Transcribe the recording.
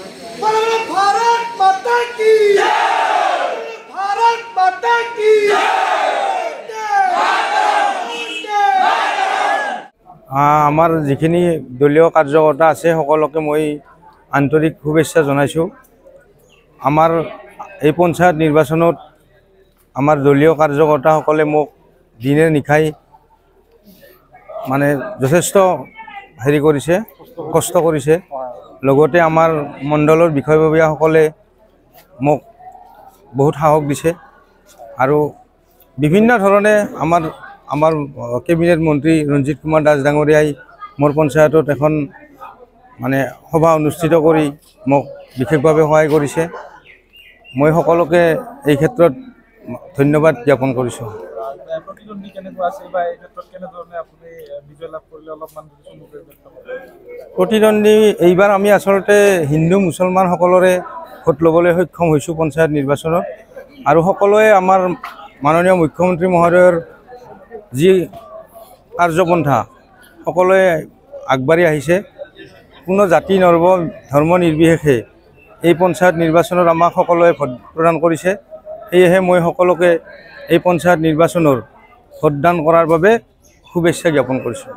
भारत माता की भारत माता की আমাৰ যিখিনি দলীয় কাৰ্যকৰ্তা আছে সকলোকে মই আন্তৰিক শুভেচ্ছা জনাইছোঁ। আমাৰ এই পঞ্চায়ত নিৰ্বাচনত আমাৰ দলীয় কাৰ্যকৰ্তাসকলে মোক দিনে নিশাই মানে যথেষ্ট হেৰি কৰিছে, কষ্ট কৰিছে। লগতে আমাৰ মণ্ডলৰ বিষয়ববীয়াসকলে মোক বহুত সাহস দিছে আৰু বিভিন্ন ধৰণে আমাৰ কেবিনেট মন্ত্ৰী ৰঞ্জিত কুমাৰ দাস ডাঙৰীয়াই মোৰ পঞ্চায়তত এখন মানে সভা অনুষ্ঠিত কৰি মোক বিশেষভাৱে সহায় কৰিছে। মই সকলোকে এই ক্ষেত্ৰত ধন্যবাদ জ্ঞাপন কৰিছোঁ। প্ৰতিদ্বন্দ্বী এইবাৰ আমি আচলতে হিন্দু মুছলমান সকলোৰে ভোট ল'বলৈ সক্ষম হৈছোঁ পঞ্চায়ত নিৰ্বাচনত, আৰু সকলোৱে আমাৰ মাননীয় মুখ্যমন্ত্ৰী মহোদয়ৰ যি কাৰ্যপন্থা সকলোৱে আগবাঢ়ি আহিছে। কোনো জাতি ধৰ্ম নিৰ্বিশেষে এই পঞ্চায়ত নিৰ্বাচনত আমাক সকলোৱে ভোট প্ৰদান কৰিছে। সেয়েহে মই সকলোকে এই পঞ্চায়ত নিৰ্বাচনৰ ভোটদান কৰাৰ বাবে শুভেচ্ছা জ্ঞাপন কৰিছোঁ।